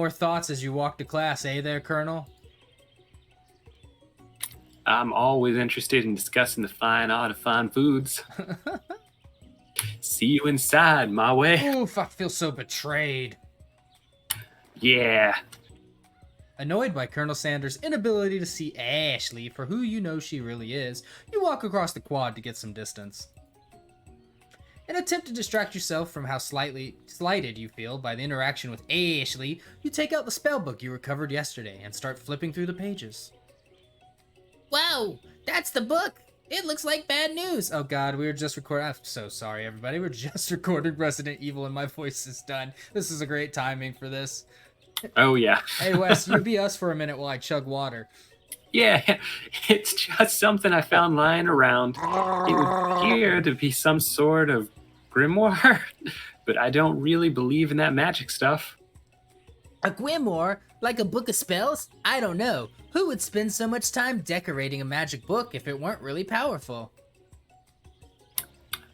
More thoughts as you walk to class, eh there, Colonel? I'm always interested in discussing the fine art of fine foods. See you inside, my way. Oof, I feel so betrayed. Yeah. Annoyed by Colonel Sanders' inability to see Ashley for who you know she really is, you walk across the quad to get some distance. In an attempt to distract yourself from how slighted you feel by the interaction with Ashley, you take out the spellbook you recovered yesterday and start flipping through the pages. Whoa, that's the book. It looks like bad news. Oh god, we were just recording. I'm so sorry, everybody. We're just recording Resident Evil and my voice is done. This is a great timing for this. Oh, yeah. Hey, Wes, you be us for a minute while I chug water. Yeah, it's just something I found lying around. It would appear to be some sort of grimoire, but I don't really believe in that magic stuff. A grimoire? Like a book of spells? I don't know. Who would spend so much time decorating a magic book if it weren't really powerful?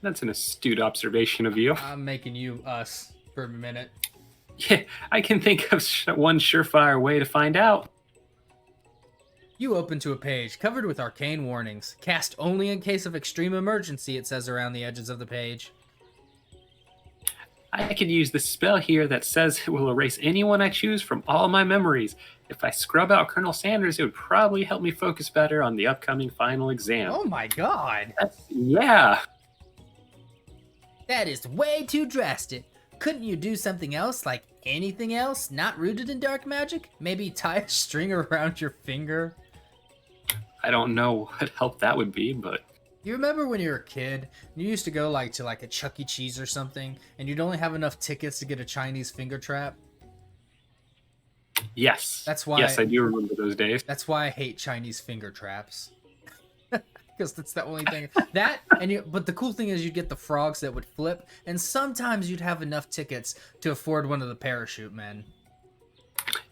That's an astute observation of you. I'm making you us for a minute. Yeah, I can think of one surefire way to find out. You open to a page covered with arcane warnings. Cast only in case of extreme emergency, it says around the edges of the page. I could use this spell here that says it will erase anyone I choose from all my memories. If I scrub out Colonel Sanders, it would probably help me focus better on the upcoming final exam. Oh my god! Yeah. That is way too drastic. Couldn't you do something else, like anything else, not rooted in dark magic? Maybe tie a string around your finger? I don't know what help that would be, but... You remember when you were a kid, and you used to go to a Chuck E. Cheese or something, and you'd only have enough tickets to get a Chinese finger trap? Yes. That's why. Yes, I do remember those days. That's why I hate Chinese finger traps. Because that's the only thing. But the cool thing is you'd get the frogs that would flip, and sometimes you'd have enough tickets to afford one of the parachute men.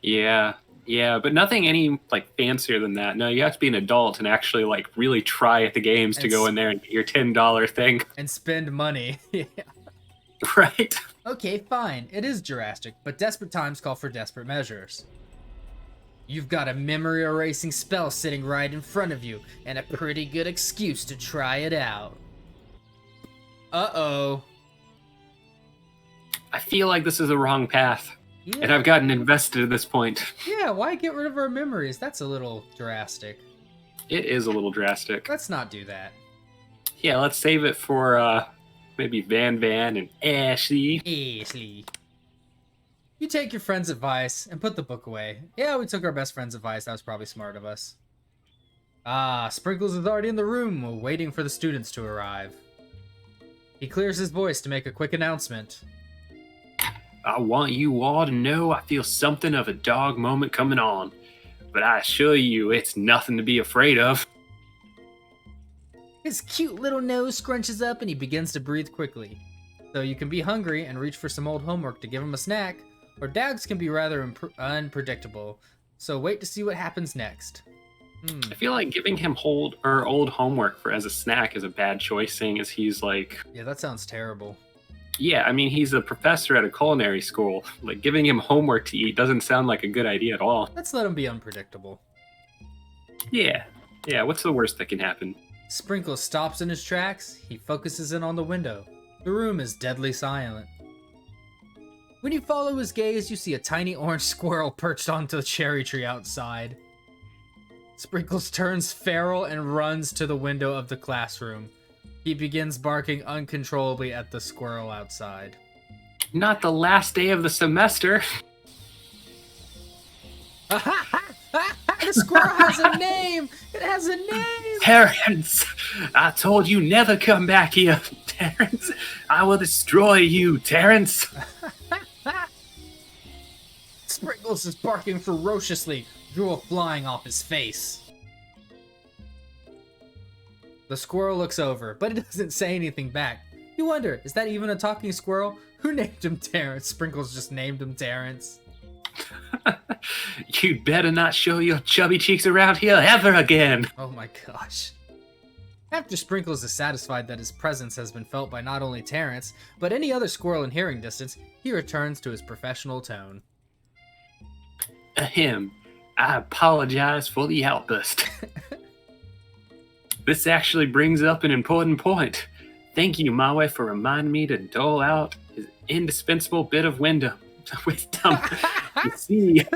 Yeah, but nothing any fancier than that. No, you have to be an adult and actually really try at the games to go in there and get your $10 thing. And spend money. Yeah. Right? Okay, fine. It is drastic, but desperate times call for desperate measures. You've got a memory erasing spell sitting right in front of you, and a pretty good excuse to try it out. Uh-oh. I feel like this is the wrong path. Yeah. And I've gotten invested at this point. Yeah, why get rid of our memories? That's a little drastic. It is a little drastic. Let's not do that. Yeah, let's save it for maybe Van and Ashley. Ashley. You take your friend's advice and put the book away. Yeah, we took our best friend's advice. That was probably smart of us. Ah, Sprinkles is already in the room, waiting for the students to arrive. He clears his voice to make a quick announcement. I want you all to know I feel something of a dog moment coming on. But I assure you, it's nothing to be afraid of. His cute little nose scrunches up and he begins to breathe quickly. So you can be hungry and reach for some old homework to give him a snack, or dogs can be rather unpredictable, so wait to see what happens next. I feel like giving him old homework as a snack is a bad choice, seeing as he's Yeah, that sounds terrible. Yeah, I mean, he's a professor at a culinary school. Giving him homework to eat doesn't sound like a good idea at all. Let's let him be unpredictable. Yeah, what's the worst that can happen? Sprinkles stops in his tracks. He focuses in on the window. The room is deadly silent. When you follow his gaze, you see a tiny orange squirrel perched onto the cherry tree outside. Sprinkles turns feral and runs to the window of the classroom. He begins barking uncontrollably at the squirrel outside. Not the last day of the semester. The squirrel has a name! It has a name! Terrence! I told you never come back here, Terrence. I will destroy you, Terrence. Sprinkles is barking ferociously, drool flying off his face. The squirrel looks over, but it doesn't say anything back. You wonder, is that even a talking squirrel? Who named him Terrence? Sprinkles just named him Terrence. You'd better not show your chubby cheeks around here ever again. Oh my gosh. After Sprinkles is satisfied that his presence has been felt by not only Terrence, but any other squirrel in hearing distance, he returns to his professional tone. Ahem. I apologize for the outburst. This actually brings up an important point. Thank you, Maui, for reminding me to dole out his indispensable bit of wisdom. You see,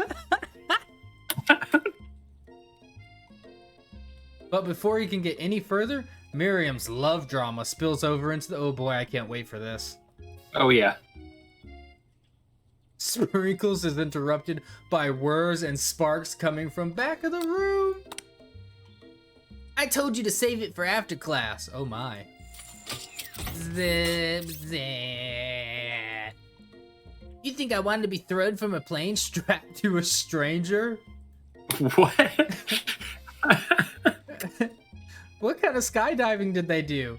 But before you can get any further, Miriam's love drama spills over into the oh boy, I can't wait for this. oh yeah. Sprinkles is interrupted by whirs and sparks coming from back of the room. I told you to save it for after class. Oh my. Zip, zip. You think I wanted to be thrown from a plane Strapped to a stranger? What? What kind of skydiving did they do?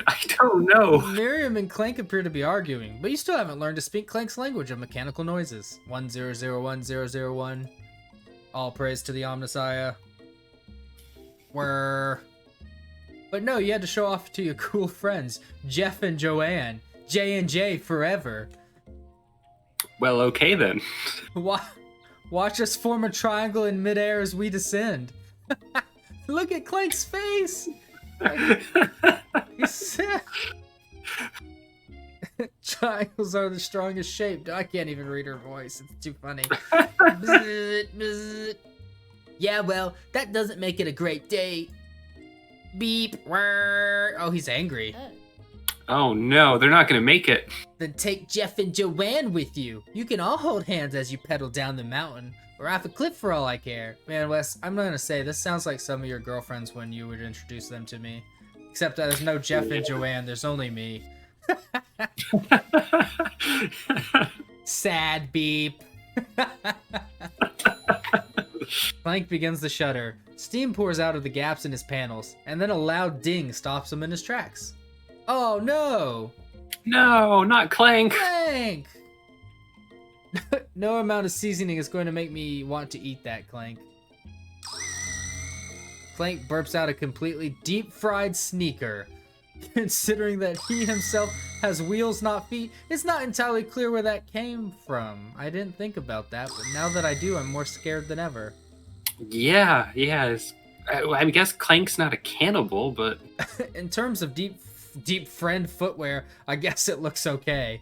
I don't know. Miriam and Clank appear to be arguing, but you still haven't learned to speak Clank's language of mechanical noises. 1001001. All praise to the Omnissiah. Whir. But no, you had to show off to your cool friends, Jeff and Joanne. J&J forever. Well, okay then. Watch us form a triangle in midair as we descend. Look at Clank's face! He's sick. Triangles are the strongest shape. I can't even read her voice. It's too funny. Bzzzt, bzzzt. Yeah, well, that doesn't make it a great day. Beep. Whir. Oh, he's angry. Oh no, they're not gonna make it. Then take Jeff and Joanne with you. You can all hold hands as you pedal down the mountain, or off a cliff for all I care. Man, Wes, I'm gonna say this sounds like some of your girlfriends when you would introduce them to me. Except that there's no Jeff and Joanne, there's only me. Sad beep. Clank begins to shudder. Steam pours out of the gaps in his panels, and then a loud ding stops him in his tracks. Oh no! No, not Clank. Clank! No amount of seasoning is going to make me want to eat that, Clank. Clank burps out a completely deep-fried sneaker. Considering that he himself has wheels, not feet, it's not entirely clear where that came from. I didn't think about that, but now that I do, I'm more scared than ever. Yeah. I guess Clank's not a cannibal, but In terms of deep friend footwear, I guess it looks okay.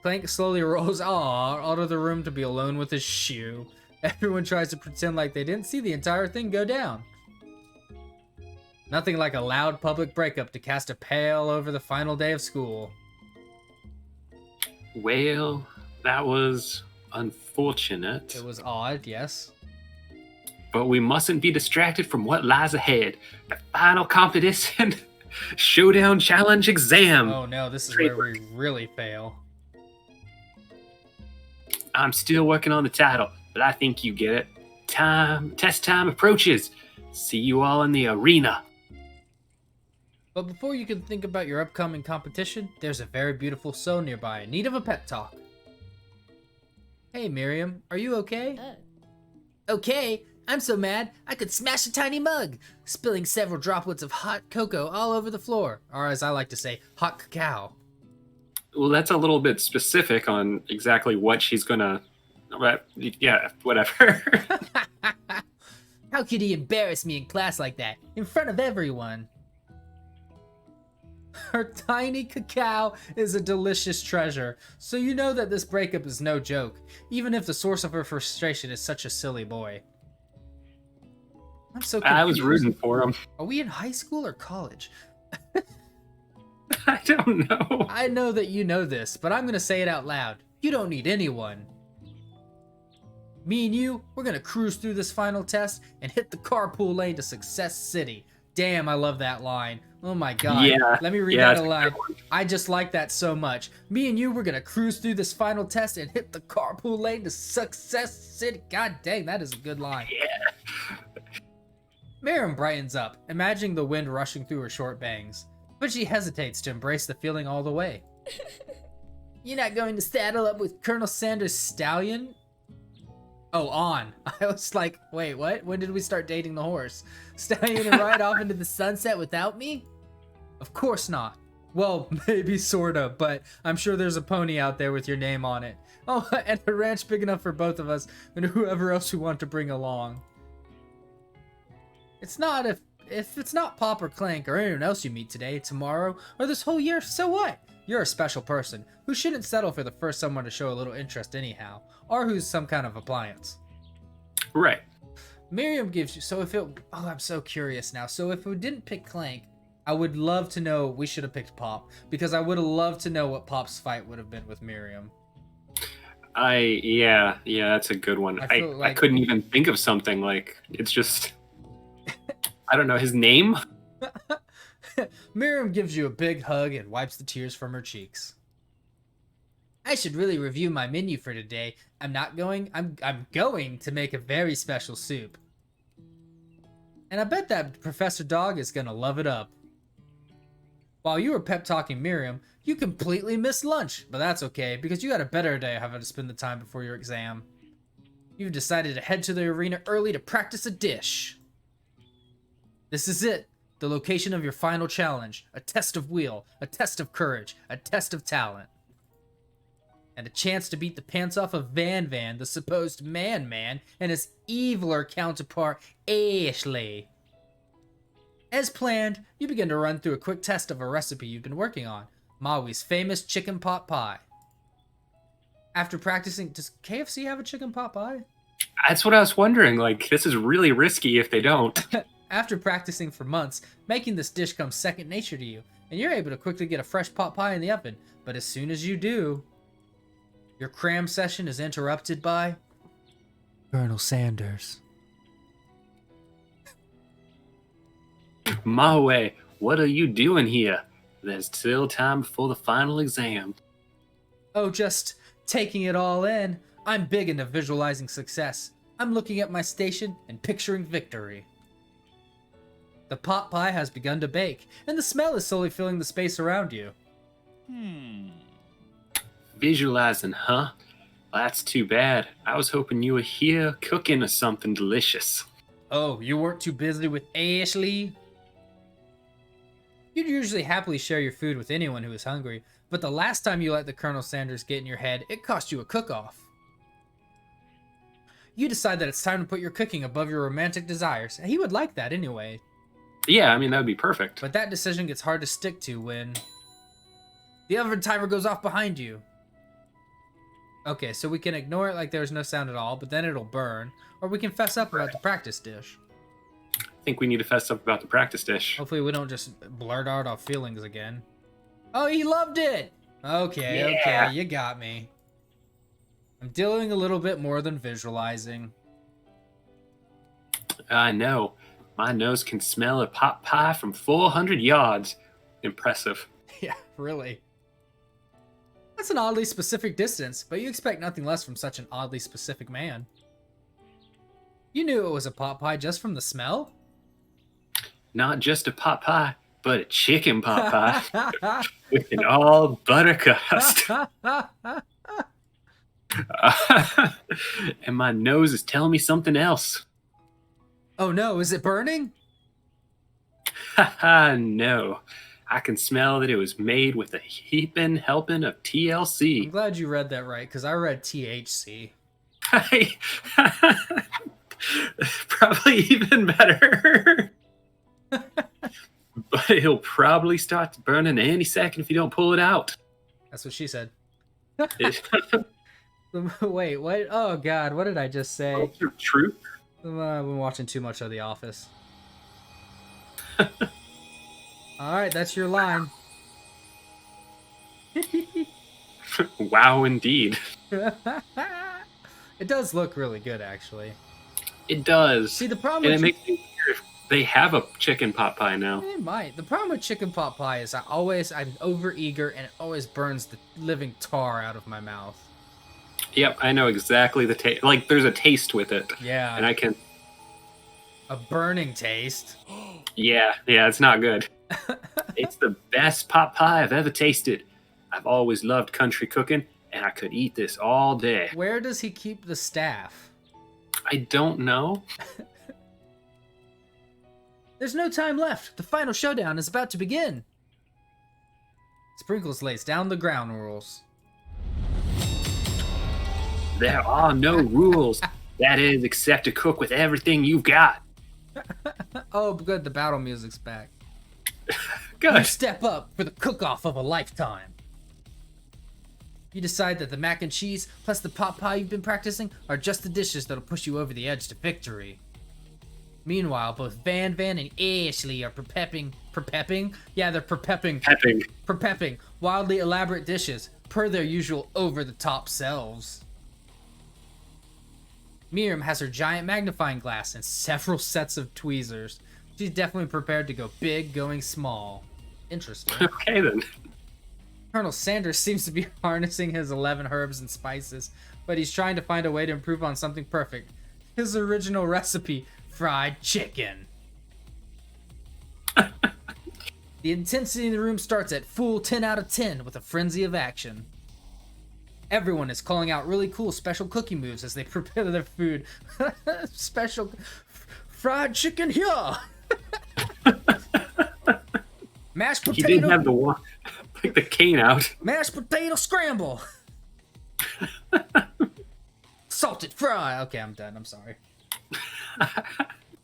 Clank slowly rolls out of the room to be alone with his shoe. Everyone tries to pretend like they didn't see the entire thing go down. Nothing like a loud public breakup to cast a pall over the final day of school. well, that was unfortunate. It was odd, yes. But we mustn't be distracted from what lies ahead. The final competition, showdown challenge exam. Oh no, this is where we really fail. I'm still working on the title, but I think you get it. Test time approaches. See you all in the arena. But before you can think about your upcoming competition, there's a very beautiful soul nearby in need of a pep talk. Hey Miriam, are you okay? Okay, I'm so mad I could smash a tiny mug, spilling several droplets of hot cocoa all over the floor. Or as I like to say, hot cacao. Well, that's a little bit specific on exactly what she's gonna. But yeah, whatever. How could he embarrass me in class like that, in front of everyone? Her tiny cacao is a delicious treasure, so you know that this breakup is no joke, even if the source of her frustration is such a silly boy. I'm so confused. I was rooting for him. Are we in high school or college? I don't know. I know that you know this, but I'm gonna say it out loud. You don't need anyone. Me and you, we're gonna cruise through this final test and hit the carpool lane to Success City. Damn, I love that line. Oh my god. Yeah, Let me read yeah, that it's a aloud. good one. I just like that so much. Me and you, we're gonna cruise through this final test and hit the carpool lane to Success City. God dang, that is a good line. Yeah. Miriam brightens up, imagining the wind rushing through her short bangs. But she hesitates to embrace the feeling all the way. You're not going to saddle up with Colonel Sanders' stallion? Oh, on. I was like, wait, what? When did we start dating the horse? Stallion and ride off into the sunset without me? Of course not. Well, maybe sorta, but I'm sure there's a pony out there with your name on it. Oh, and a ranch big enough for both of us and whoever else we want to bring along. It's not if it's not Pop or Clank or anyone else you meet today, tomorrow, or this whole year, so what? You're a special person who shouldn't settle for the first someone to show a little interest anyhow, or who's some kind of appliance. Right. Miriam gives you, I'm so curious now. So if we didn't pick Clank, I would love to know, we should have picked Pop, because I would have loved to know what Pop's fight would have been with Miriam. Yeah, that's a good one. I couldn't even think of something like, it's just, I don't know, his name? Miriam gives you a big hug and wipes the tears from her cheeks. I should really review my menu for today. I'm going to make a very special soup. And I bet that Professor Dog is gonna love it up. While you were pep talking Miriam, you completely missed lunch, but that's okay because you got a better day having to spend the time before your exam. You've decided to head to the arena early to practice a dish. This is it, the location of your final challenge, a test of will, a test of courage, a test of talent. And a chance to beat the pants off of Van, the supposed man, and his eviler counterpart, Ashley. As planned, you begin to run through a quick test of a recipe you've been working on, Maui's famous chicken pot pie. After practicing, does KFC have a chicken pot pie? That's what I was wondering. Like, this is really risky if they don't. After practicing for months, making this dish comes second nature to you, and you're able to quickly get a fresh pot pie in the oven. But as soon as you do, your cram session is interrupted by Colonel Sanders. Maui, what are you doing here? There's still time before the final exam. Oh, just taking it all in. I'm big into visualizing success. I'm looking at my station and picturing victory. The pot pie has begun to bake, and the smell is slowly filling the space around you. Visualizing, huh? Well, that's too bad. I was hoping you were here cooking or something delicious. Oh, you weren't too busy with Ashley? You'd usually happily share your food with anyone who is hungry, but the last time you let the Colonel Sanders get in your head, it cost you a cook-off. You decide that it's time to put your cooking above your romantic desires. He would like that anyway. Yeah, I mean, that would be perfect. But that decision gets hard to stick to when the oven timer goes off behind you. Okay, so we can ignore it like there's no sound at all, but then it'll burn. Or we can fess up about the practice dish. I think we need to fess up about the practice dish. Hopefully we don't just blurt out our feelings again. Oh, he loved it! Okay, you got me. I'm doing a little bit more than visualizing. I know. My nose can smell a pot pie from 400 yards. Impressive. Yeah, really. That's an oddly specific distance, but you expect nothing less from such an oddly specific man. You knew it was a pot pie just from the smell? Not just a pot pie, but a chicken pot pie with an all butter crust. And my nose is telling me something else. Oh no, is it burning? Haha, no. I can smell that it was made with a heaping helping of TLC. I'm glad you read that right, because I read THC. Probably even better. But it'll probably start burning any second if you don't pull it out. That's what she said. Wait, what? Oh god, what did I just say? True. I've been watching too much of The Office. Alright, that's your line. Wow, indeed. It does look really good, actually. It does. See, the problem and with it makes me wonder if they have a chicken pot pie now. It might. The problem with chicken pot pie is I'm overeager and it always burns the living tar out of my mouth. Yep, I know exactly the taste. Like, there's a taste with it. Yeah. And I can... A burning taste. Yeah, it's not good. It's the best pot pie I've ever tasted. I've always loved country cooking, and I could eat this all day. Where does he keep the staff? I don't know. There's no time left. The final showdown is about to begin. Sprinkles lays down the ground rules. There are no rules. That is, except to cook with everything you've got. Oh, good, the battle music's back. Good. You step up for the cook-off of a lifetime. You decide that the mac and cheese plus the pot pie you've been practicing are just the dishes that'll push you over the edge to victory. Meanwhile, both Van and Ashley are prepping? Yeah, they're prepping wildly elaborate dishes per their usual over-the-top selves. Miriam has her giant magnifying glass and several sets of tweezers. She's definitely prepared to go big, going small. Interesting. Okay, then. Colonel Sanders seems to be harnessing his 11 herbs and spices, but he's trying to find a way to improve on something perfect. His original recipe, fried chicken. The intensity in the room starts at full 10 out of 10 with a frenzy of action. Everyone is calling out really cool special cooking moves as they prepare their food. Special fried chicken here. Mashed potato. He didn't have the one, like the cane out. Mashed potato scramble. Salted fry. Okay, I'm done. I'm sorry.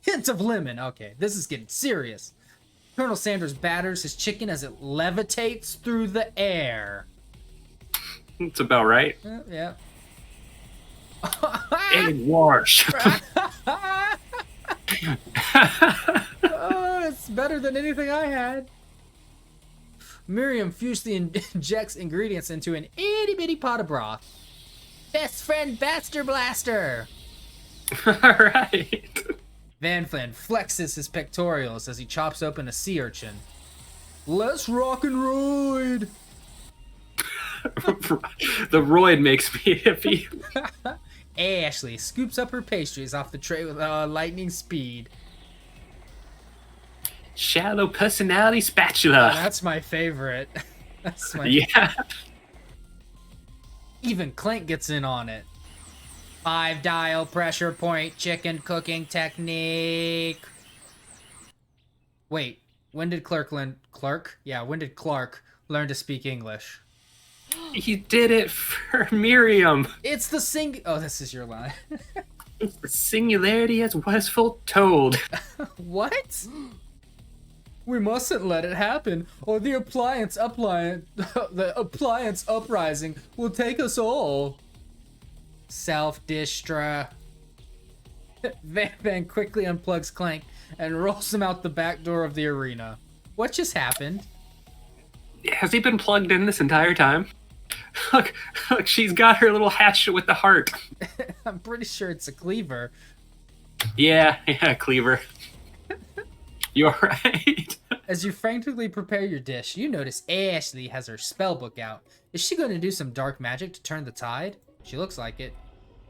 Hint of lemon. Okay, this is getting serious. Colonel Sanders batters his chicken as it levitates through the air. That's about right. Yeah. Egg wash. Oh, it's better than anything I had. Miriam fiercely injects ingredients into an itty-bitty pot of broth. Best friend Baster Blaster! All right. Van flexes his pectorials as he chops open a sea urchin. Let's rock and roid! The roid makes me hippie. Ashley scoops up her pastries off the tray with lightning speed. Shallow personality spatula. That's my favorite. That's my Yeah. Even Clank gets in on it. 5-dial pressure point chicken cooking technique. Wait, when did Clark learn to speak English? He did it for Miriam. It's the Oh, this is your line. It's the singularity as was foretold. What? We mustn't let it happen, or the appliance uprising will take us all. Self-distra. Van quickly unplugs Clank and rolls him out the back door of the arena. What just happened? Has he been plugged in this entire time? Look, she's got her little hatchet with the heart. I'm pretty sure it's a cleaver. Yeah, Cleaver. You're right. As you frantically prepare your dish, you notice Ashley has her spellbook out. Is she going to do some dark magic to turn the tide? She looks like it.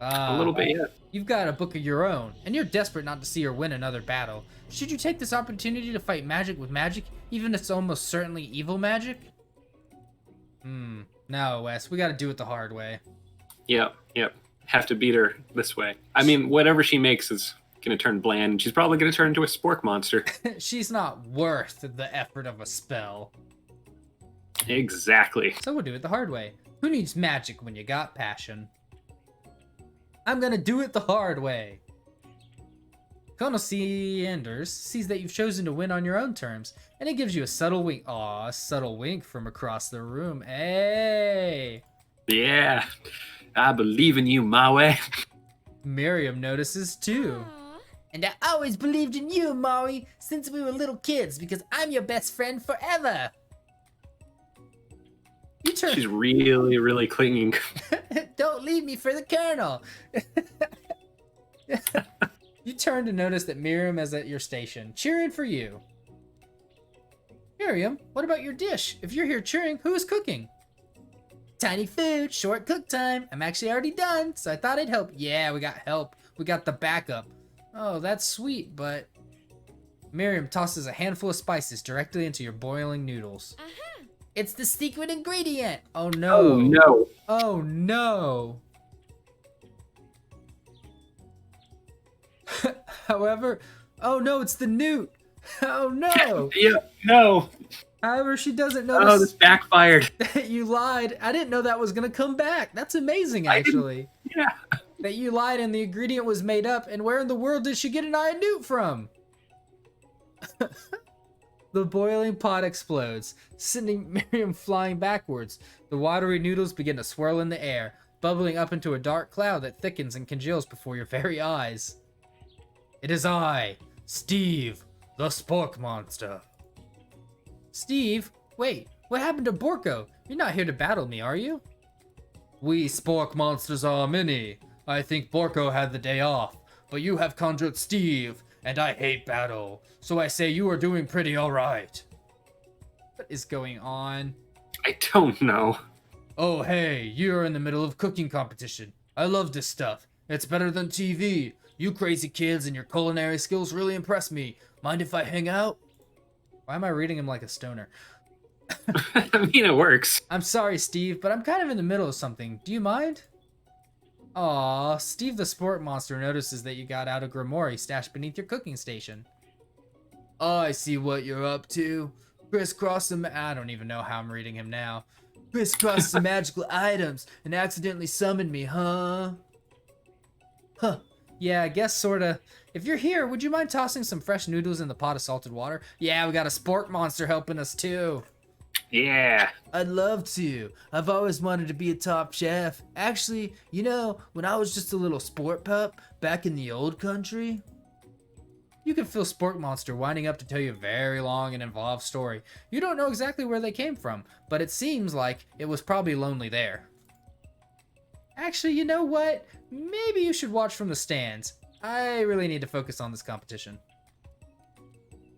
A little bit, yeah. You've got a book of your own, and you're desperate not to see her win another battle. Should you take this opportunity to fight magic with magic, even if it's almost certainly evil magic? No, Wes, we gotta do it the hard way. Yep. Have to beat her this way. I mean, whatever she makes is gonna turn bland, and she's probably gonna turn into a spork monster. She's not worth the effort of a spell. Exactly. So we'll do it the hard way. Who needs magic when you got passion? I'm gonna do it the hard way. Colonel Sanders sees that you've chosen to win on your own terms, and it gives you a subtle wink. Aw, a subtle wink from across the room. Hey! Yeah, I believe in you, my way. Miriam notices too. And I always believed in you, Maui, since we were little kids, because I'm your best friend forever. She's really, really clinging. Don't leave me for the Colonel. You turn to notice that Miriam is at your station, cheering for you. Miriam, what about your dish? If you're here cheering, who is cooking? Tiny food, short cook time. I'm actually already done, so I thought I'd help. Yeah, we got help. We got the backup. Oh, that's sweet, but... Miriam tosses a handful of spices directly into your boiling noodles. It's the secret ingredient! Oh no. Oh no. Oh no. However, oh no, it's the newt. Oh no. Yeah, no. However, she doesn't Oh, this notice backfired. that you lied. I didn't know that was gonna come back. That's amazing, actually. Yeah. That you lied and the ingredient was made up. And where in the world did she get an iron newt from? The boiling pot explodes, sending Miriam flying backwards. The watery noodles begin to swirl in the air, bubbling up into a dark cloud that thickens and congeals before your very eyes. It is I, Steve, the spork monster. Steve, wait, what happened to Borko? You're not here to battle me, are you? We spork monsters are many. I think Borko had the day off, but you have conjured Steve, and I hate battle, so I say you are doing pretty alright. What is going on? I don't know. Oh hey, you're in the middle of cooking competition. I love this stuff. It's better than TV. You crazy kids and your culinary skills really impress me. Mind if I hang out? Why am I reading him like a stoner? I mean, it works. I'm sorry, Steve, but I'm kind of in the middle of something. Do you mind? Aw, Steve the Sport Monster notices that you got out a grimoire stashed beneath your cooking station. Oh, I see what you're up to. Crisscross some... I don't even know how I'm reading him now. Crisscross some magical items and accidentally summoned me, huh? Huh. Yeah, I guess sorta. If you're here, would you mind tossing some fresh noodles in the pot of salted water? Yeah, we got a sport monster helping us too. Yeah. I'd love to. I've always wanted to be a top chef. Actually, you know, when I was just a little sport pup back in the old country. You can feel Sport Monster winding up to tell you a very long and involved story. You don't know exactly where they came from, but it seems like it was probably lonely there. Actually, you know what? Maybe you should watch from the stands. I really need to focus on this competition.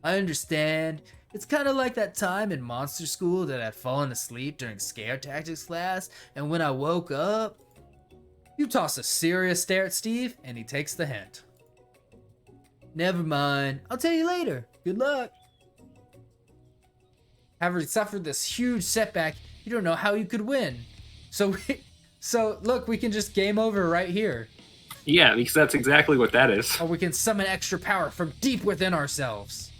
I understand. It's kind of like that time in monster school that I'd fallen asleep during scare tactics class, and when I woke up... You toss a serious stare at Steve, and he takes the hint. Never mind. I'll tell you later. Good luck. Having suffered this huge setback, you don't know how you could win. So look, we can just game over right here. Yeah, because that's exactly what that is. Or we can summon extra power from deep within ourselves.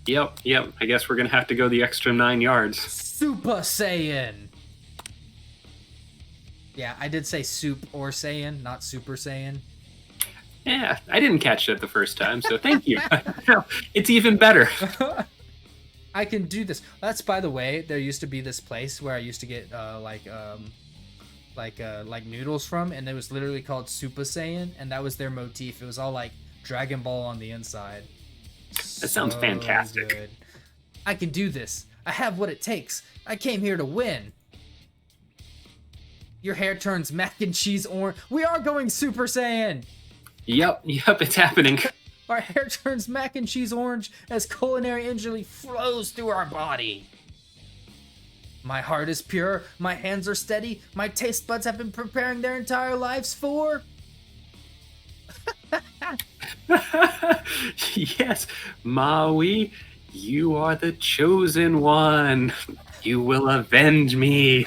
Yep. I guess we're going to have to go the extra 9 yards. Super Saiyan. Yeah, I did say soup or Saiyan, not Super Saiyan. Yeah, I didn't catch that the first time, so thank you. It's even better. I can do this. That's, by the way, there used to be this place where I used to get like noodles from, and it was literally called Super Saiyan, and that was their motif. It was all like Dragon Ball on the inside. That sounds fantastic. Good. I can do this. I have what it takes. I came here to win. Your hair turns mac and cheese orange. We are going Super Saiyan. Yep, it's happening. Our hair turns mac and cheese orange as culinary energy flows through our body. My heart is pure, my hands are steady, my taste buds have been preparing their entire lives for... Yes, Maui, you are the chosen one. You will avenge me.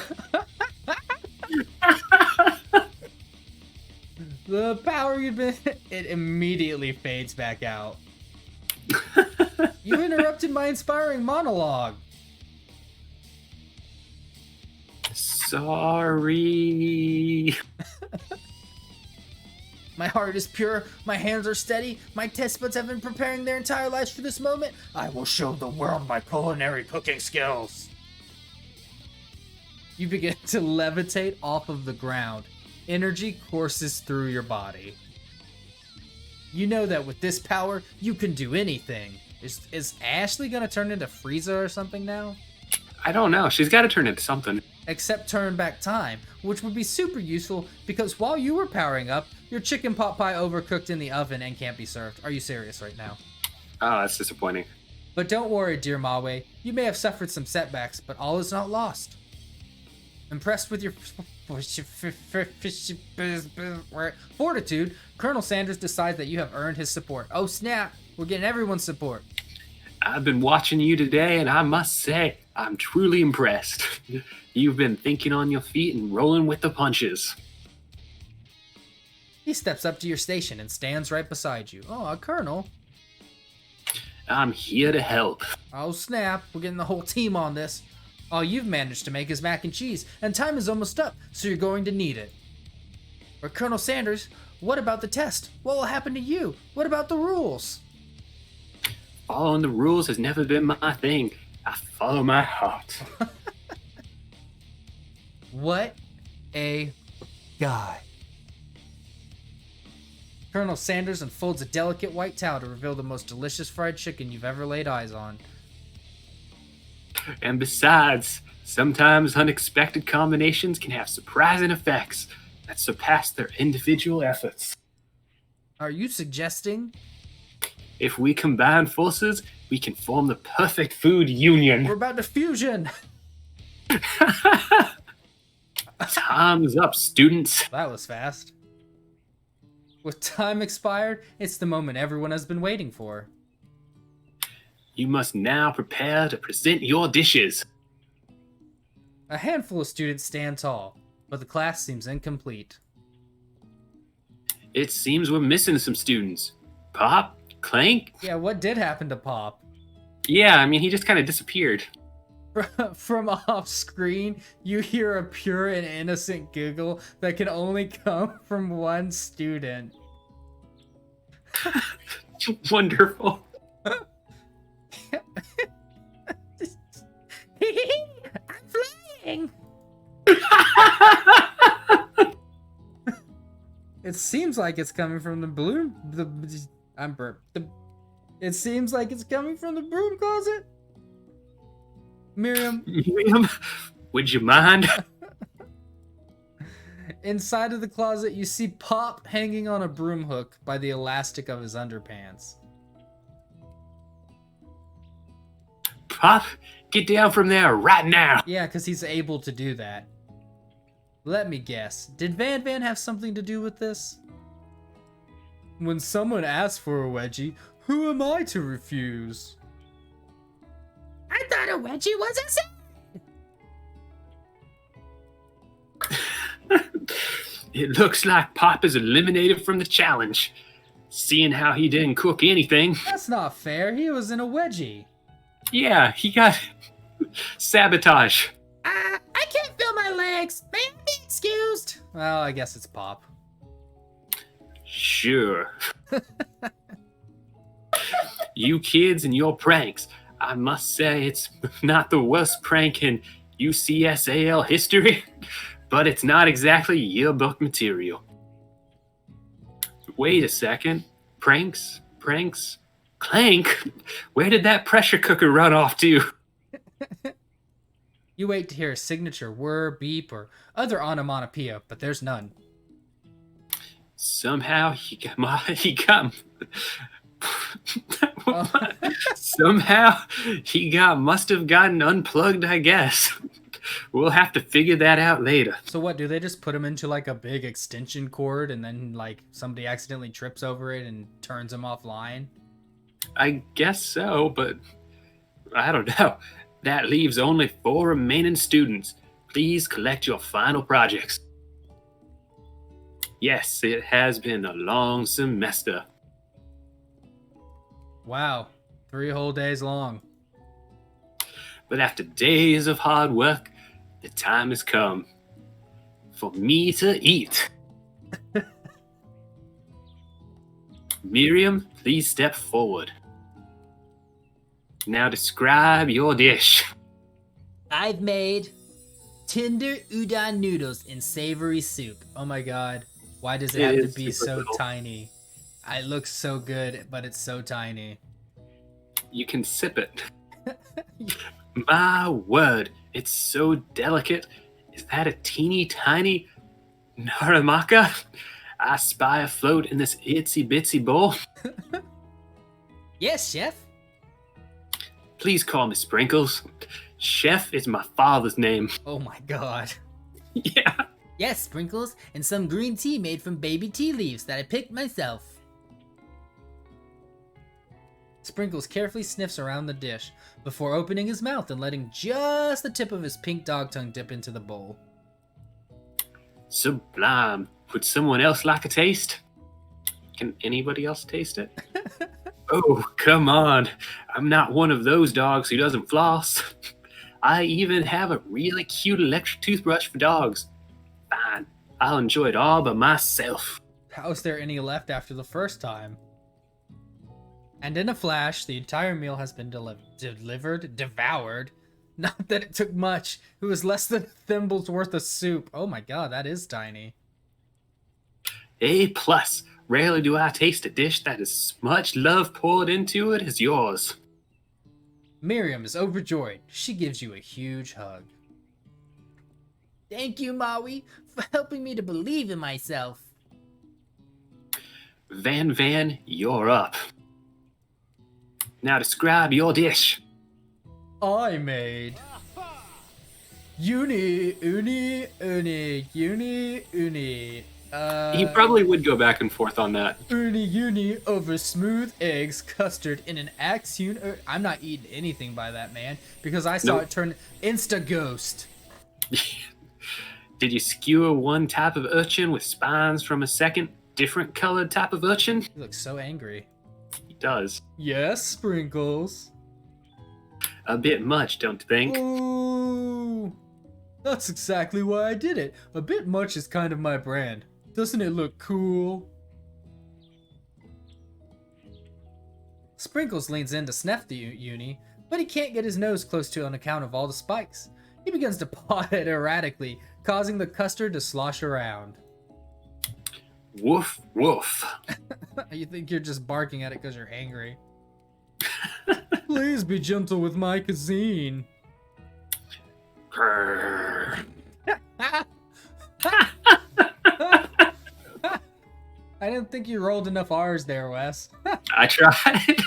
The power you've been... It immediately fades back out. You interrupted my inspiring monologue. Sorry. My heart is pure, my hands are steady, my taste buds have been preparing their entire lives for this moment. I will show the world my culinary cooking skills. You begin to levitate off of the ground. Energy courses through your body. You know that with this power, you can do anything. Is Ashley gonna turn into Frieza or something now? I don't know. She's got to turn into something. Except turn back time, which would be super useful because while you were powering up, your chicken pot pie overcooked in the oven and can't be served. Are you serious right now? Oh, that's disappointing. But don't worry, dear Mawe. You may have suffered some setbacks, but all is not lost. Impressed with your fortitude, Colonel Sanders decides that you have earned his support. Oh snap, we're getting everyone's support. I've been watching you today, and I must say, I'm truly impressed. You've been thinking on your feet and rolling with the punches. He steps up to your station and stands right beside you. Oh, Colonel. I'm here to help. Oh snap, we're getting the whole team on this. All you've managed to make is mac and cheese, and time is almost up, so you're going to need it. Or Colonel Sanders, what about the test? What will happen to you? What about the rules? Following the rules has never been my thing. I follow my heart. What a guy. Colonel Sanders unfolds a delicate white towel to reveal the most delicious fried chicken you've ever laid eyes on. And besides, sometimes unexpected combinations can have surprising effects that surpass their individual efforts. Are you suggesting? If we combine forces, we can form the perfect food union. We're about to fusion! Time's up, students. That was fast. With time expired, it's the moment everyone has been waiting for. You must now prepare to present your dishes. A handful of students stand tall, but the class seems incomplete. It seems we're missing some students. Pop? Clank? Yeah, what did happen to Pop? Yeah, I mean, he just kind of disappeared. From off screen, you hear a pure and innocent giggle that can only come from one student. Wonderful. I'm flying! It seems like it's coming from the broom. It seems like it's coming from the broom closet. Miriam. Miriam, would you mind? Inside of the closet, you see Pop hanging on a broom hook by the elastic of his underpants. Pop, get down from there right now. Yeah, because he's able to do that. Let me guess. Did Van Van have something to do with this? When someone asks for a wedgie, who am I to refuse? I thought a wedgie was a sin! It looks like Pop is eliminated from the challenge. Seeing how he didn't cook anything. That's not fair. He was in a wedgie. Yeah, he got sabotage. I can't feel my legs. May I be excused? Well, I guess it's Pop. Sure. You kids and your pranks. I must say it's not the worst prank in UCSAL history, but it's not exactly yearbook material. Wait a second. Pranks? Clank? Where did that pressure cooker run off to? You wait to hear a signature whir, beep, or other onomatopoeia, but there's none. Somehow must have gotten unplugged, I guess. We'll have to figure that out later. So what, do they just put him into like a big extension cord and then like somebody accidentally trips over it and turns him offline? I guess so, but I don't know. That leaves only 4 remaining students. Please collect your final projects. Yes, it has been a long semester. Wow, 3 whole days long. But after days of hard work, the time has come for me to eat. Miriam, please step forward. Now describe your dish. I've made tender udon noodles in savory soup. Oh my god, why does it It have to is be super so little. tiny? It looks so good, but it's so tiny. You can sip it. My word, it's so delicate. Is that a teeny tiny naramaka I spy afloat in this itsy bitsy bowl? Yes, chef. Please call me Sprinkles. Chef is my father's name. Oh my god. Yeah. Yes, sprinkles, and some green tea made from baby tea leaves that I picked myself. Sprinkles carefully sniffs around the dish before opening his mouth and letting just the tip of his pink dog tongue dip into the bowl. Sublime. Would someone else like a taste? Can anybody else taste it? Oh, come on. I'm not one of those dogs who doesn't floss. I even have a really cute electric toothbrush for dogs. Fine, I'll enjoy it all by myself. How is there any left after the first time? And in a flash, the entire meal has been devoured. Not that it took much. It was less than a thimble's worth of soup. Oh my god, that is tiny. A plus. Rarely do I taste a dish that as much love poured into it as yours. Miriam is overjoyed. She gives you a huge hug. Thank you, Maui, for helping me to believe in myself. Van, you're up. Now describe your dish. I made uni, uni, uni, uni, uni. He probably would go back and forth on that. Uni over smooth eggs, custard in an axe hewn. I'm not eating anything by that man because I saw Nope. it turn insta ghost. Did you skewer one type of urchin with spines from a second, different colored type of urchin? He looks so angry. He does. Yes, Sprinkles. A bit much, don't you think? Ooh, that's exactly why I did it. A bit much is kind of my brand. Doesn't it look cool? Sprinkles leans in to sniff the uni, but he can't get his nose close to it on account of all the spikes. He begins to paw it erratically, causing the custard to slosh around. Woof, woof. You think you're just barking at it because you're angry. Please be gentle with my cuisine. Grrr. I didn't think you rolled enough R's there, Wes. I tried.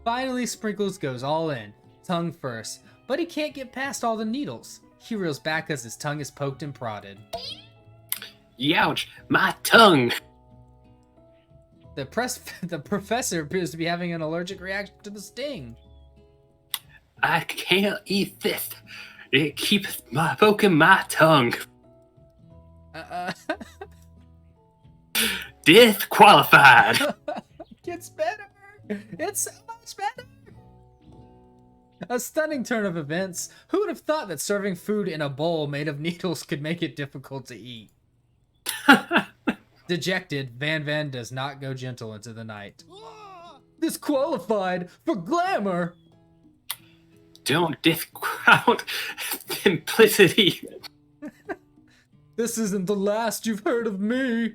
Finally, Sprinkles goes all in, tongue first, but he can't get past all the needles. He reels back as his tongue is poked and prodded. Youch, my tongue. The professor appears to be having an allergic reaction to the sting. I can't eat this. It keeps poking my tongue. Disqualified. Gets better. It's so much better. A stunning turn of events. Who would have thought that serving food in a bowl made of needles could make it difficult to eat? Dejected, Van does not go gentle into the night. Disqualified for glamour. Don't discount simplicity. This isn't the last you've heard of me.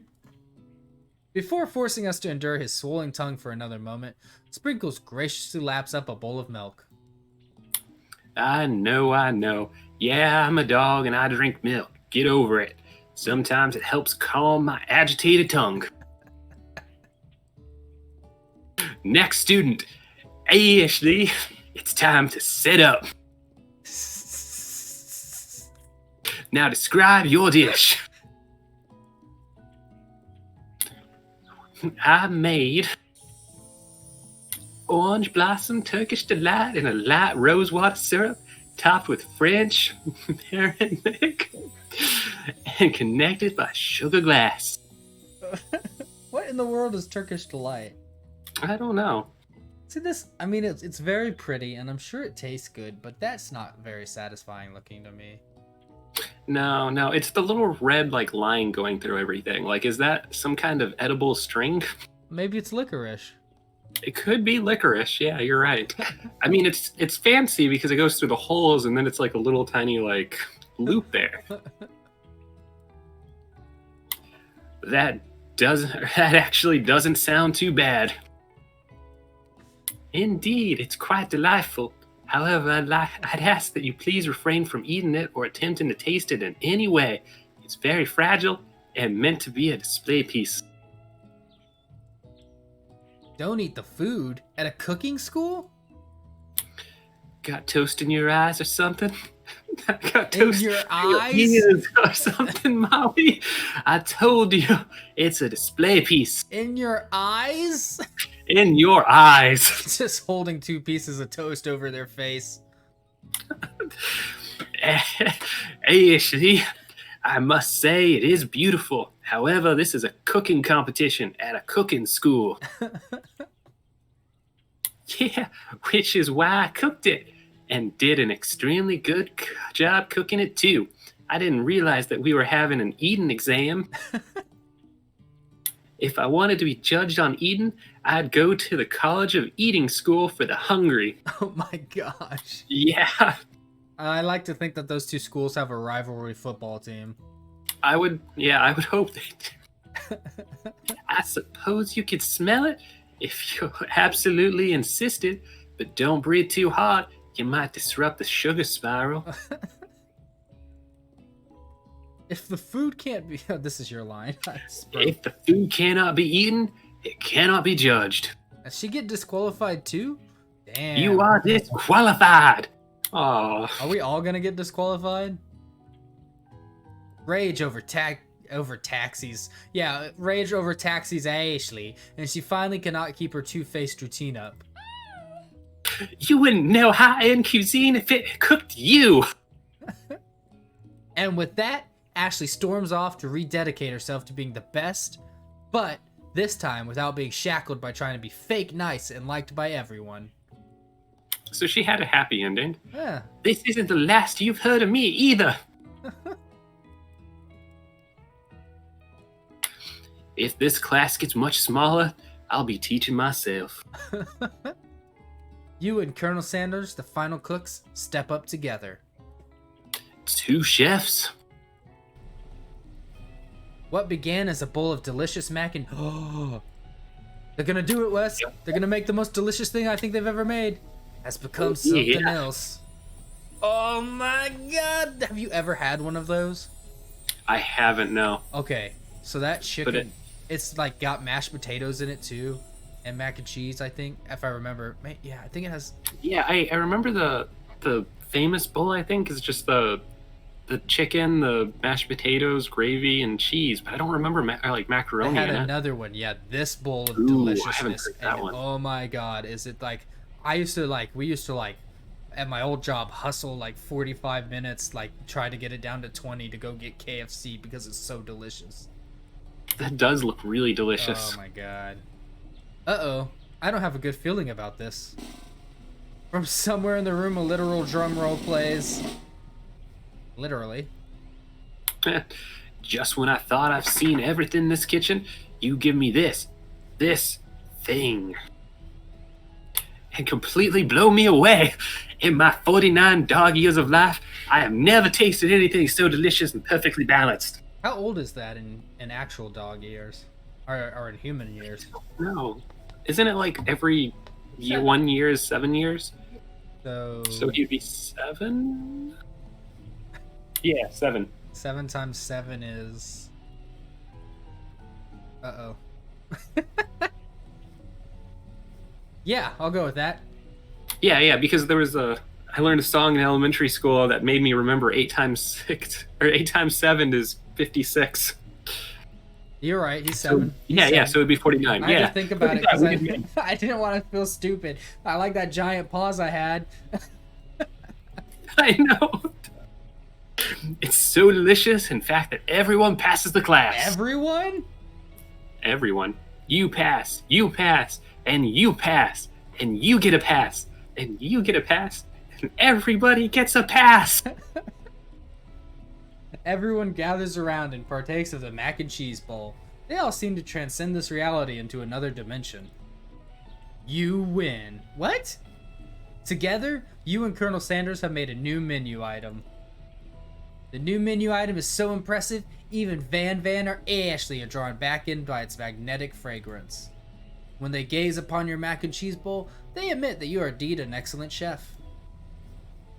Before forcing us to endure his swollen tongue for another moment, Sprinkles graciously laps up a bowl of milk. I know. Yeah, I'm a dog and I drink milk. Get over it. Sometimes it helps calm my agitated tongue. Next student. Hey, Ashley. It's time to sit up. Now describe your dish. I made orange blossom Turkish delight in a light rosewater syrup topped with French marinade and connected by sugar glass. What in the world is Turkish delight? I don't know. See this? I mean, it's very pretty, and I'm sure it tastes good, but that's not very satisfying looking to me. No, it's the little red line going through everything. Is that some kind of edible string? Maybe it's licorice. It could be licorice. Yeah, you're right. I mean, it's fancy because it goes through the holes and then it's like a little tiny loop there. That actually doesn't sound too bad. Indeed, it's quite delightful. However, I'd ask that you please refrain from eating it or attempting to taste it in any way. It's very fragile and meant to be a display piece. Don't eat the food at a cooking school? Got toast in your eyes or something? Got In toast your in eyes? ears or something, Molly? I told you, it's a display piece. In your eyes? In your eyes. Just holding two pieces of toast over their face. Hey, Ashley, I must say it is beautiful. However, this is a cooking competition at a cooking school. Yeah, which is why I cooked it and did an extremely good job cooking it too. I didn't realize that we were having an eating exam. If I wanted to be judged on eating, I'd go to the College of Eating School for the Hungry. Oh my gosh. Yeah, I like to think that those two schools have a rivalry football team. I would hope they do. I suppose you could smell it if you absolutely insisted, but don't breathe too hard. You might disrupt the sugar spiral. If the food can't be... this is your line. If the food cannot be eaten, it cannot be judged. Does she get disqualified too? Damn. You are disqualified. Oh, Are we all gonna get disqualified? Rage over taxis. Yeah, rage over taxis Ashley, and she finally cannot keep her two-faced routine up. you wouldn't know high-end cuisine if it cooked you. And with that, Ashley storms off to rededicate herself to being the best, but this time without being shackled by trying to be fake nice and liked by everyone. So she had a happy ending. Yeah. This isn't the last you've heard of me either. If this class gets much smaller, I'll be teaching myself. You and Colonel Sanders, the final cooks, step up together. 2 chefs. What began as a bowl of delicious mac and... Oh, they're gonna do it, Wes. They're gonna make the most delicious thing I think they've ever made. Has become something else. Oh my god! Have you ever had one of those? I haven't, no. Okay, so that chicken, it's like got mashed potatoes in it too, and mac and cheese. I think, if I remember. Yeah, I think it has. Yeah, I remember the famous bowl. I think is just the chicken, the mashed potatoes, gravy, and cheese. But I don't remember like macaroni. I had in another one. Yeah, this bowl of Ooh, deliciousness. I haven't heard that and, one. oh my god, is it like? We used to like at my old job hustle like 45 minutes, like try to get it down to 20 to go get KFC because it's so delicious. That does look really delicious. Oh my god. Uh-oh. I don't have a good feeling about this. From somewhere in the room, a literal drum roll plays. Literally. Just when I thought I've seen everything in this kitchen, you give me this thing. And completely blow me away. In my 49 dog years of life, I have never tasted anything so delicious and perfectly balanced. How old is that in actual dog years? Or in human years? No. Isn't it like every year, 1 year is 7 years? So he'd be 7? Yeah, 7. 7 times 7 is... Uh-oh. Yeah, I'll go with that. Yeah, because there was I learned a song in elementary school that made me remember 8 times 6, or 8 times 7 is 56. You're right, he's So, 7. He's yeah, 7. so it'd be 49. I had Yeah. to think about it because Yeah. I didn't want to feel stupid. I like that giant pause I had. I know. It's so delicious, in fact, that everyone passes the class. Everyone? Everyone. You pass, and you pass, and you get a pass, and you get a pass, and everybody gets a pass. Everyone gathers around and partakes of the mac and cheese bowl. They all seem to transcend this reality into another dimension. You win. What? Together, you and Colonel Sanders have made a new menu item. The new menu item is so impressive, even Van or Ashley are drawn back in by its magnetic fragrance. When they gaze upon your mac and cheese bowl, they admit that you are indeed an excellent chef.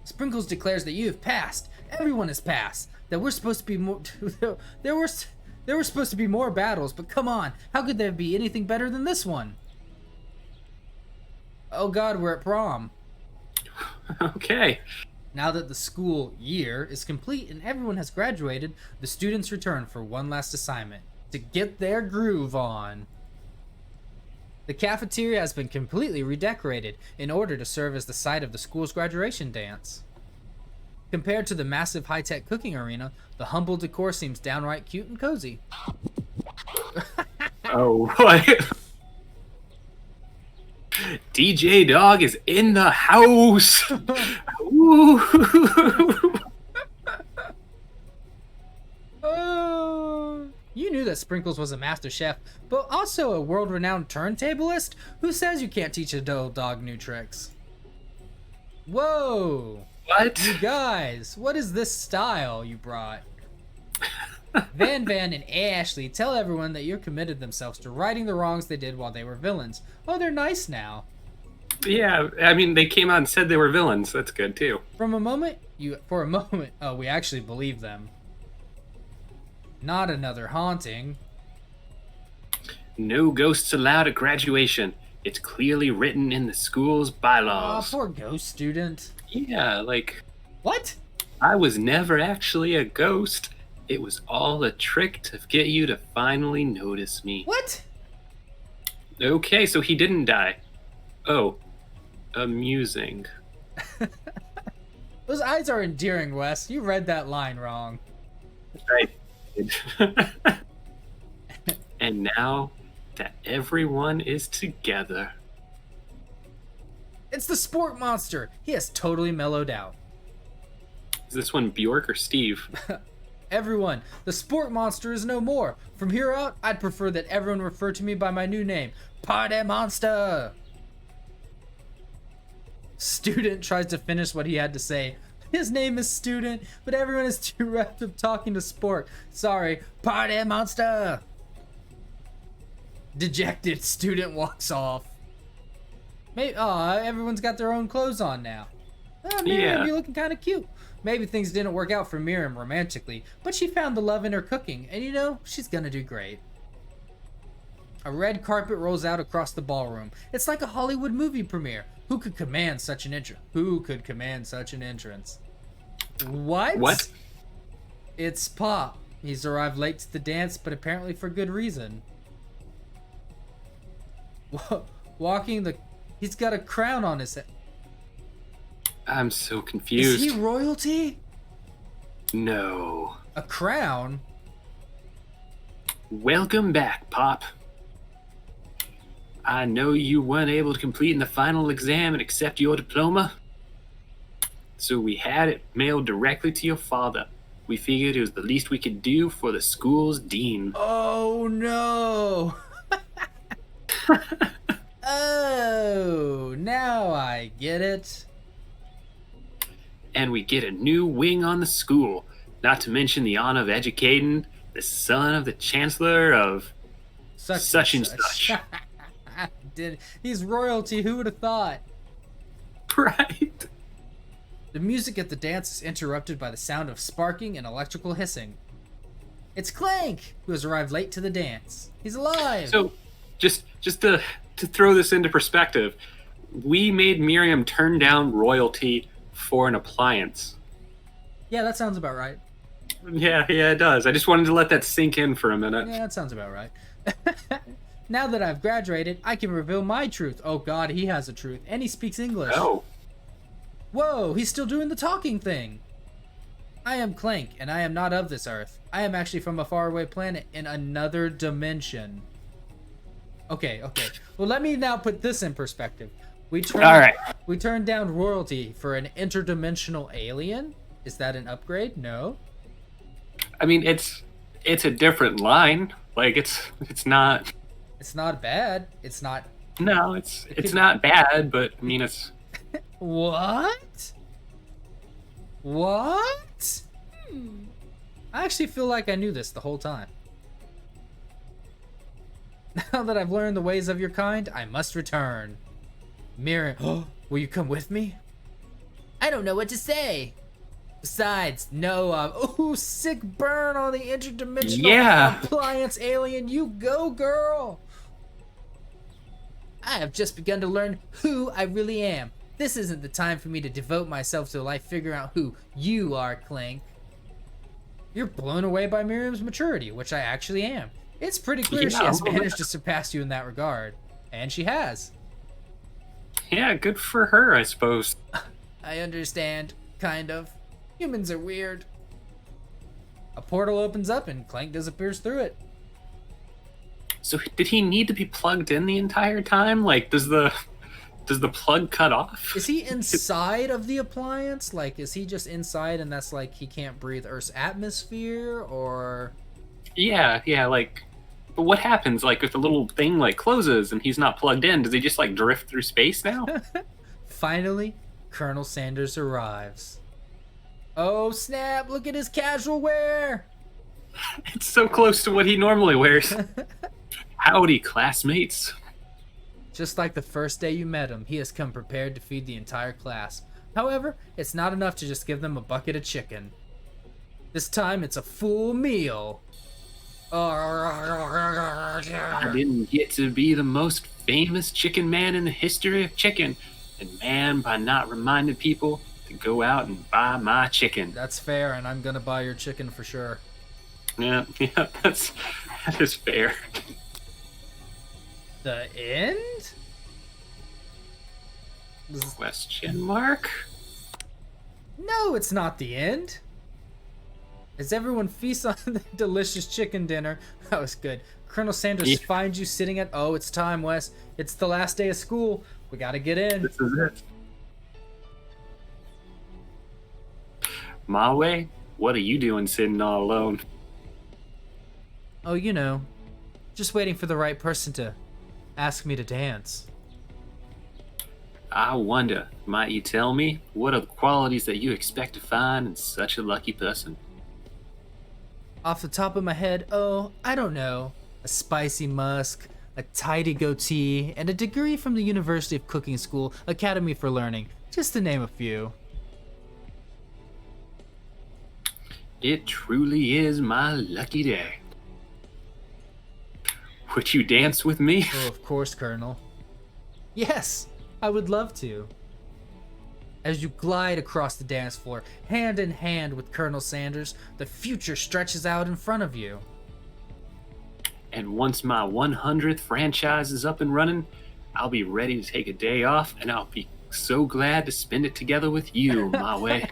Sprinkles declares that you have passed. Everyone has passed. That we're supposed to be more. There were supposed to be more battles, but come on, how could there be anything better than this one? Oh God, we're at prom. Okay. Now that the school year is complete and everyone has graduated, the students return for one last assignment to get their groove on. The cafeteria has been completely redecorated in order to serve as the site of the school's graduation dance. Compared to the massive high-tech cooking arena, the humble decor seems downright cute and cozy. Oh, what? DJ Dog is in the house. Ooh. Oh, you knew that Sprinkles was a master chef, but also a world-renowned turntablist? Who says you can't teach a little dog new tricks? Whoa! What? You guys, what is this style you brought? Van and Ashley tell everyone that you're committed themselves to righting the wrongs they did while they were villains. Oh, they're nice now. Yeah, I mean, they came out and said they were villains. That's good, too. For a moment, we actually believe them. Not another haunting. No ghosts allowed at graduation. It's clearly written in the school's Aw, bylaws. poor ghost student. Yeah, like, What? I was never actually a ghost. It was all a trick to get you to finally notice me. What? Okay, so he didn't die. Oh, amusing. Those eyes are endearing, Wes. You read that line wrong. Right. And now that everyone is together. It's the sport monster. He has totally mellowed out. Is this one Bjork or Steve? Everyone, the sport monster is no more. From here out, I'd prefer that everyone refer to me by my new name, Party Monster. Student tries to finish what he had to say. His name is Student, but everyone is too wrapped up talking to sport. Sorry, Party Monster. Dejected, Student walks off. Maybe, everyone's got their own clothes on now. Miriam, Yeah. you're looking kind of cute. Maybe things didn't work out for Miriam romantically, but she found the love in her cooking, and you know, she's gonna do great. A red carpet rolls out across the ballroom. It's like a Hollywood movie premiere. Who could command such an entrance? What? What? It's Pop. He's arrived late to the dance, but apparently for good reason. He's got a crown on his head. I'm so Is confused. he royalty? No. A crown? Welcome back, Pop. I know you weren't able to complete in the final exam and accept your diploma. So we had it mailed directly to your father. We figured it was the least we could do for the school's dean. Oh no! Oh, now I get it. And we get a new wing on the school. Not to mention the honor of educating the son of the chancellor of such and such. He's royalty, who would have thought? Right. The music at the dance is interrupted by the sound of sparking and electrical hissing. It's Clank, who has arrived late to the dance. He's alive. So, just to throw this into perspective, we made Miriam turn down royalty for an appliance. Yeah, that sounds about right. Yeah, it does. I just wanted to let that sink in for a minute. Yeah, that sounds about right. Now that I've graduated, I can reveal my truth. Oh god, he has a truth. And he speaks English. Oh, Whoa, he's still doing the talking thing. I am Clank, and I am not of this earth. I am actually from a faraway planet in another dimension. Okay. Well, let me now put this in perspective. We turned down royalty for an interdimensional alien? Is that an upgrade? No. I mean, it's a different line. Like, it's not. It's not bad. It's not... No, it's not bad, but I mean, it's. What? What? I actually feel like I knew this the whole time. Now that I've learned the ways of your kind, I must return. Miriam, will you come with me? I don't know what to say. Besides, no, sick burn on the interdimensional appliance alien. You go, girl. I have just begun to learn who I really am. This isn't the time for me to devote myself to life figuring out who you are, Clank. You're blown away by Miriam's maturity, which I actually am. It's pretty clear she has managed to surpass you in that regard. And she has. Yeah, good for her, I suppose. I understand, kind of. Humans are weird. A portal opens up and Clank disappears through it. So did he need to be plugged in the entire time? Like, does the Does the plug cut off? Is he inside of the appliance? Like, is he just inside and that's like he can't breathe Earth's atmosphere, or? Yeah, like, but what happens, like, if the little thing, like, closes and he's not plugged in? Does he just, like, drift through space now? Finally, Colonel Sanders arrives. Oh snap, look at his casual wear! It's so close to what he normally wears. Howdy, classmates. Just like the first day you met him, he has come prepared to feed the entire class. However, it's not enough to just give them a bucket of chicken. This time, it's a full meal. I didn't get to be the most famous chicken man in the history of chicken. And man, by not reminding people to go out and buy my chicken. That's fair, and I'm gonna buy your chicken for sure. Yeah, that is fair. The end? Question mark? No, it's not the end. As everyone feasts on the delicious chicken dinner, that was good. Colonel Sanders finds you sitting at, oh, it's time, Wes. It's the last day of school. We gotta get in. This is it. My way? What are you doing sitting all alone? Oh, you know, just waiting for the right person to ask me to dance. I wonder, might you tell me, what are the qualities that you expect to find in such a lucky person? Off the top of my head, oh, I don't know. A spicy musk, a tidy goatee, and a degree from the University of Cooking School Academy for Learning, just to name a few. It truly is my lucky day. Would you dance with me? Oh, of course, Colonel. Yes, I would love to. As you glide across the dance floor, hand in hand with Colonel Sanders, the future stretches out in front of you. And once my 100th franchise is up and running, I'll be ready to take a day off, and I'll be so glad to spend it together with you, my way.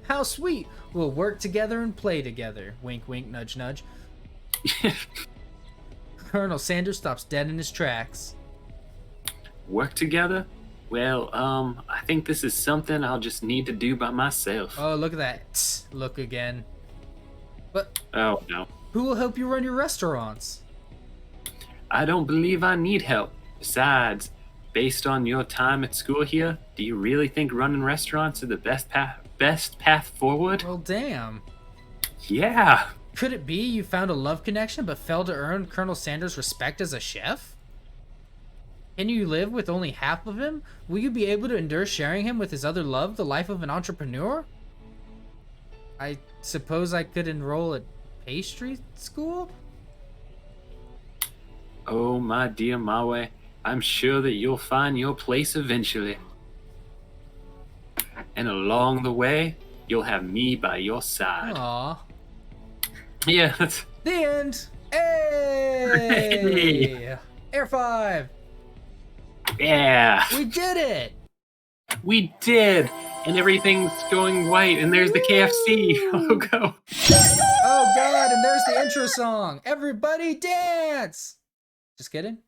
How sweet! We'll work together and play together. Wink, wink, nudge, nudge. Colonel Sanders stops dead in his tracks. Work together? Well, I think this is something I'll just need to do by myself. Oh, look at that. Look again. But Oh, no. who will help you run your restaurants? I don't believe I need help. Besides, based on your time at school here, do you really think running restaurants is the best path forward? Well, damn. Yeah. Could it be you found a love connection but failed to earn Colonel Sanders' respect as a chef? Can you live with only half of him? Will you be able to endure sharing him with his other love, the life of an entrepreneur? I suppose I could enroll at pastry school? Oh, my dear Mawe, I'm sure that you'll find your place eventually. And along the way, you'll have me by your side. Aw. Yeah, that's... The end! Hey! Hey! Air 5! Yeah! We did it! We did! And everything's going white, and there's the KFC logo. Oh god, and there's the intro song! Everybody dance! Just kidding?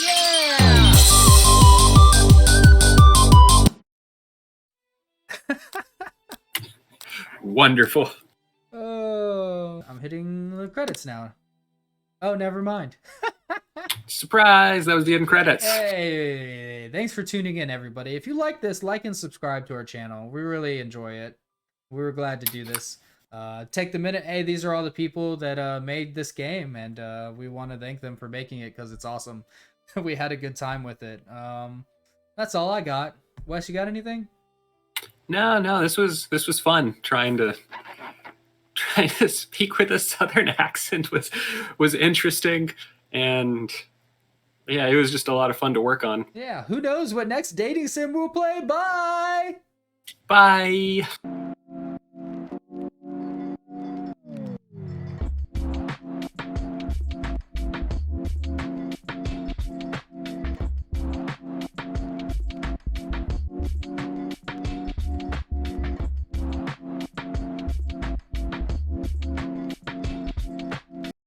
Yeah! Wonderful. Oh, I'm hitting the credits now. Oh, never mind. Surprise! That was the end credits. Hey, thanks for tuning in, everybody. If you like this, like and subscribe to our channel. We really enjoy it. We were glad to do this. Take the minute. Hey, these are all the people that made this game, and we want to thank them for making it because it's awesome. We had a good time with it. That's all I got. Wes, you got anything? No, this was fun. Trying to speak with a southern accent was interesting, and yeah, it was just a lot of fun to work on. Yeah, who knows what next dating sim we'll play? Bye! Bye.